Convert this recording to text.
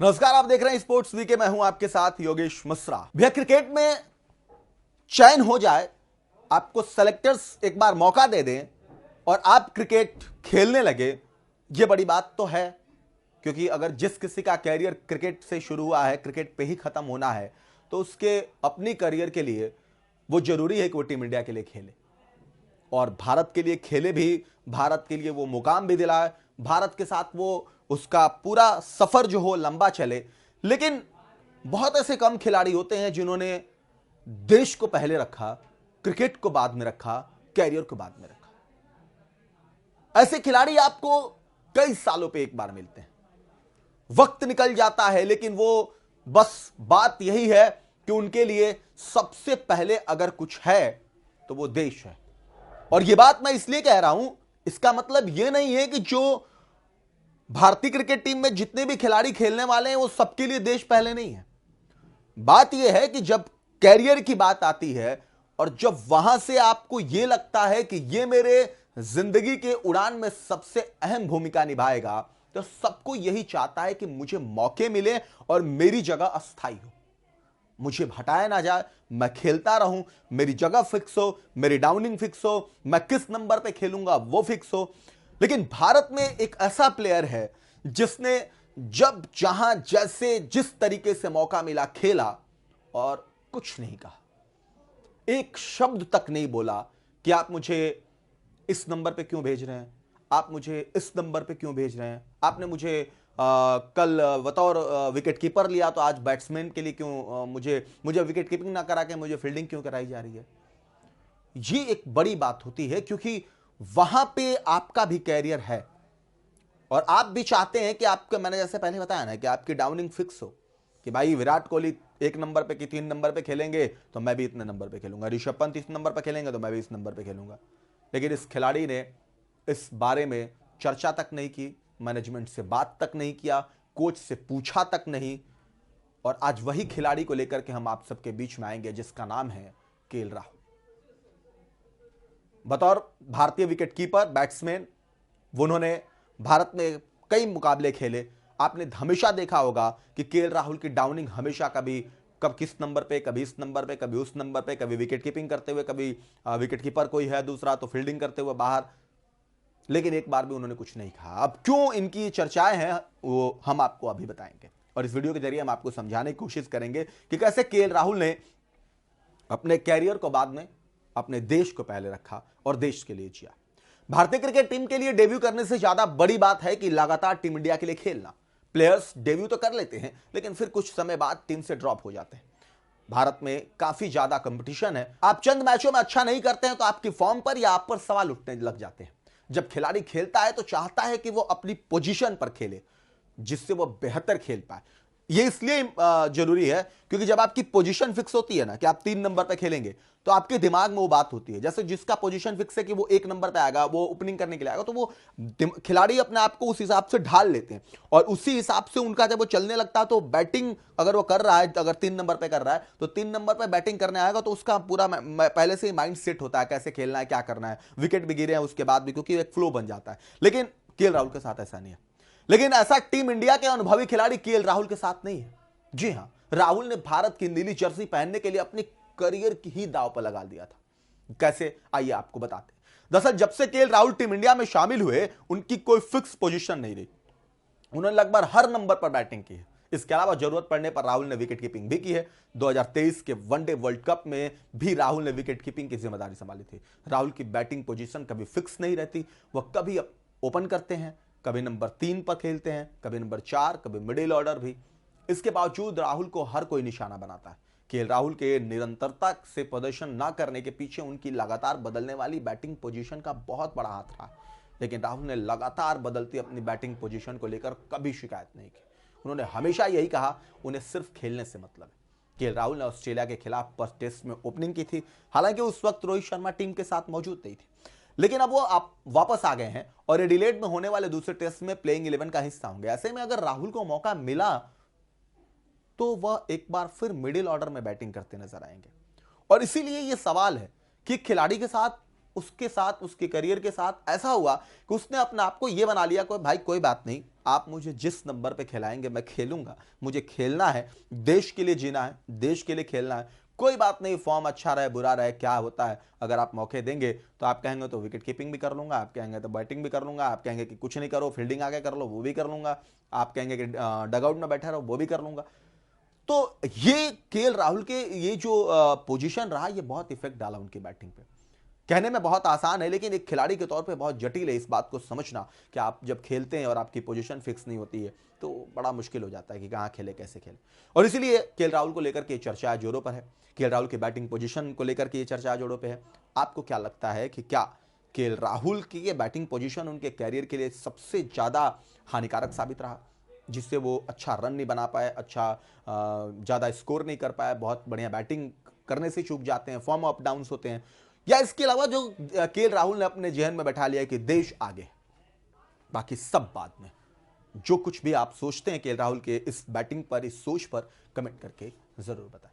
नमस्कार, आप देख रहे हैं स्पोर्ट्स वीके। मैं हूं आपके साथ योगेश मिश्रा। भैया, क्रिकेट में चयन हो जाए, आपको सेलेक्टर्स एक बार मौका दे दें और आप क्रिकेट खेलने लगे, ये बड़ी बात तो है। क्योंकि अगर जिस किसी का कैरियर क्रिकेट से शुरू हुआ है, क्रिकेट पे ही खत्म होना है, तो उसके अपनी करियर के लिए वो जरूरी है कि वो टीम इंडिया के लिए खेले और भारत के लिए खेले भी, भारत के लिए वो मुकाम भी दिलाए, भारत के साथ वो उसका पूरा सफर जो हो लंबा चले। लेकिन बहुत ऐसे कम खिलाड़ी होते हैं जिन्होंने देश को पहले रखा, क्रिकेट को बाद में रखा, कैरियर को बाद में रखा। ऐसे खिलाड़ी आपको कई सालों पे एक बार मिलते हैं। वक्त निकल जाता है, लेकिन वो बस बात यही है कि उनके लिए सबसे पहले अगर कुछ है तो वो देश है। और ये बात मैं इसलिए कह रहा हूं, इसका मतलब यह नहीं है कि जो भारतीय क्रिकेट टीम में जितने भी खिलाड़ी खेलने वाले हैं वो सबके लिए देश पहले नहीं है। बात यह है कि जब कैरियर की बात आती है और जब वहां से आपको यह लगता है कि यह मेरे जिंदगी के उड़ान में सबसे अहम भूमिका निभाएगा, तो सबको यही चाहता है कि मुझे मौके मिले और मेरी जगह अस्थायी हो, मुझे हटाया ना जाए, मैं खेलता रहूं, मेरी जगह फिक्स हो, मेरी डाउनिंग फिक्स हो, मैं किस नंबर पे खेलूंगा वो फिक्स हो। लेकिन भारत में एक ऐसा प्लेयर है जिसने जब जहां जैसे जिस तरीके से मौका मिला खेला और कुछ नहीं कहा, एक शब्द तक नहीं बोला कि आप मुझे इस नंबर पे क्यों भेज रहे हैं, आप मुझे इस नंबर पे क्यों भेज रहे हैं, आपने मुझे कल बतौर विकेट कीपर लिया तो आज बैट्समैन के लिए क्यों मुझे विकेट कीपिंग ना करा के मुझे फील्डिंग क्यों कराई जा रही है। ये एक बड़ी बात होती है क्योंकि वहां पे आपका भी कैरियर है और आप भी चाहते हैं कि आपका, मैंने जैसे पहले बताया ना, कि आपकी डाउनिंग फिक्स हो कि भाई विराट कोहली एक नंबर पे कि 3 नंबर पे खेलेंगे तो मैं भी इतने नंबर पे खेलूंगा, ऋषभ पंत इस नंबर पे खेलेंगे तो मैं भी इस नंबर पे खेलूंगा। लेकिन इस खिलाड़ी ने इस बारे में चर्चा तक नहीं की, मैनेजमेंट से बात तक नहीं किया, कोच से पूछा तक नहीं। और आज वही खिलाड़ी को लेकर के हम आप सबके बीच में आएंगे जिसका नाम है केएल राहुल। बतौर भारतीय विकेटकीपर, बैट्समैन, उन्होंने भारत में कई मुकाबले खेले। आपने हमेशा देखा होगा कि केएल राहुल की डाउनिंग हमेशा कभी कब किस नंबर पे, कभी इस नंबर पे, कभी उस नंबर पे, कभी विकेट कीपिंग करते हुए, कभी विकेट कीपर कोई है दूसरा तो फील्डिंग करते हुए बाहर। लेकिन एक बार भी उन्होंने कुछ नहीं कहा। अब क्यों इनकी चर्चाएं हैं वो हम आपको अभी बताएंगे और इस वीडियो के जरिए हम आपको समझाने की कोशिश करेंगे कि कैसे केएल राहुल ने अपने कैरियर को बाद में अपने देश को पहले रखा और देश के लिए जिया। भारतीय क्रिकेट टीम के लिए डेब्यू करने से ज्यादा बड़ी बात है कि लगातार टीम इंडिया के लिए खेलना। प्लेयर्स डेब्यू तो कर लेते हैं लेकिन फिर कुछ समय बाद टीम से ड्रॉप हो जाते हैं। भारत में काफी ज्यादा कंपटीशन है, आप चंद मैचों में अच्छा नहीं करते हैं तो आपकी फॉर्म पर या आप पर सवाल उठने लग जाते हैं। जब खिलाड़ी खेलता है तो चाहता है कि वो अपनी पोजीशन पर खेले जिससे वो बेहतर खेल पाए। ये इसलिए जरूरी है क्योंकि जब आपकी पोजीशन फिक्स होती है ना कि आप 3 नंबर पे खेलेंगे, तो आपके दिमाग में वो बात होती है, जैसे जिसका पोजीशन फिक्स है कि वो 1 नंबर पे आएगा, वो ओपनिंग करने के लिए आएगा, तो वो खिलाड़ी अपने आप को उस हिसाब से ढाल लेते हैं और उसी हिसाब से उनका जब वो चलने लगता है तो बैटिंग अगर वो कर रहा है, अगर 3 नंबर पे कर रहा है तो 3 नंबर पे बैटिंग करने आएगा तो उसका पूरा पहले से ही माइंड सेट होता है कैसे खेलना है, क्या करना है। विकेट भी गिरे हैं उसके बाद भी, क्योंकि एक फ्लो बन जाता है। लेकिन केएल राहुल के साथ ऐसा नहीं है। लेकिन ऐसा टीम इंडिया के अनुभवी खिलाड़ी केएल राहुल के साथ नहीं है। जी हां, राहुल ने भारत की नीली जर्सी पहनने के लिए अपनी करियर की ही दांव पर लगा दिया था। कैसे, आइए आपको बताते हैं। दरअसल जब से केएल राहुल टीम इंडिया में शामिल हुए, उनकी कोई फिक्स पोजीशन नहीं रही। उन्होंने लगभग हर नंबर पर बैटिंग की है। इसके अलावा जरूरत पड़ने पर राहुल ने विकेट कीपिंग भी की है। 2023 के वनडे वर्ल्ड कप में भी राहुल ने विकेट कीपिंग की जिम्मेदारी संभाली थी। राहुल की बैटिंग पोजीशन कभी फिक्स नहीं रहती, वह कभी ओपन करते हैं, कभी नंबर 3 पर खेलते हैं, कभी नंबर 4, कभी मिडिल ऑर्डर भी। इसके बावजूद राहुल को हर कोई निशाना बनाता है। केएल राहुल के निरंतरता से प्रदर्शन न करने के पीछे उनकी लगातार बदलने वाली बैटिंग पोजीशन का बहुत बड़ा हाथ रहा। लेकिन राहुल ने लगातार बदलती अपनी बैटिंग पोजीशन को लेकर कभी शिकायत नहीं की। उन्होंने हमेशा यही कहा, उन्हें सिर्फ खेलने से मतलब है। केएल राहुल ने ऑस्ट्रेलिया के खिलाफ फर्स्ट टेस्ट में ओपनिंग की थी। हालांकि उस वक्त रोहित शर्मा टीम के साथ मौजूद नहीं थी, लेकिन अब वो वापस आ गए हैं और एडिलेड में होने वाले दूसरे टेस्ट में प्लेइंग 11 का हिस्सा होंगे। ऐसे में अगर राहुल को मौका मिला तो वह एक बार फिर मिडिल ऑर्डर में बैटिंग करते नजर आएंगे। और इसीलिए यह सवाल है कि खिलाड़ी के साथ उसके साथ, उसके करियर के साथ ऐसा हुआ कि उसने अपने आप को यह बना लिया कि भाई कोई बात नहीं, आप मुझे जिस नंबर पे खिलाएंगे मैं खेलूंगा, मुझे खेलना है, देश के लिए जीना है, देश के लिए खेलना है, कोई बात नहीं, फॉर्म अच्छा रहे बुरा रहे क्या होता है, अगर आप मौके देंगे तो आप कहेंगे तो विकेट कीपिंग भी कर लूंगा, आप कहेंगे तो बैटिंग भी कर लूंगा, आप कहेंगे कि कुछ नहीं करो फील्डिंग आगे कर लो वो भी कर लूंगा, आप कहेंगे कि डगआउट में बैठे रहो वो भी कर लूंगा। तो ये केएल राहुल के ये जो पोजीशन रहा, ये बहुत इफेक्ट डाला उनकी बैटिंग पे। कहने में बहुत आसान है लेकिन एक खिलाड़ी के तौर पे बहुत जटिल है इस बात को समझना कि आप जब खेलते हैं और आपकी पोजीशन फिक्स नहीं होती है तो बड़ा मुश्किल हो जाता है कि कहां खेले कैसे खेले। और इसीलिए केएल राहुल को लेकर के चर्चा जोरों पर है, केएल राहुल की बैटिंग पोजीशन को लेकर के ये चर्चा जोरों पे है। आपको क्या लगता है कि क्या केएल राहुल की ये बैटिंग पोजीशन उनके कैरियर के लिए सबसे ज्यादा हानिकारक साबित रहा, जिससे वो अच्छा रन नहीं बना पाए, अच्छा ज़्यादा स्कोर नहीं कर पाए, बहुत बढ़िया बैटिंग करने से चूक जाते हैं, फॉर्म अप डाउन्स होते हैं, या इसके अलावा जो केएल राहुल ने अपने जहन में बैठा लिया कि देश आगे, बाकी सब बाद में। जो कुछ भी आप सोचते हैं केएल राहुल के इस बैटिंग पर, इस सोच पर, कमेंट करके जरूर बताएं।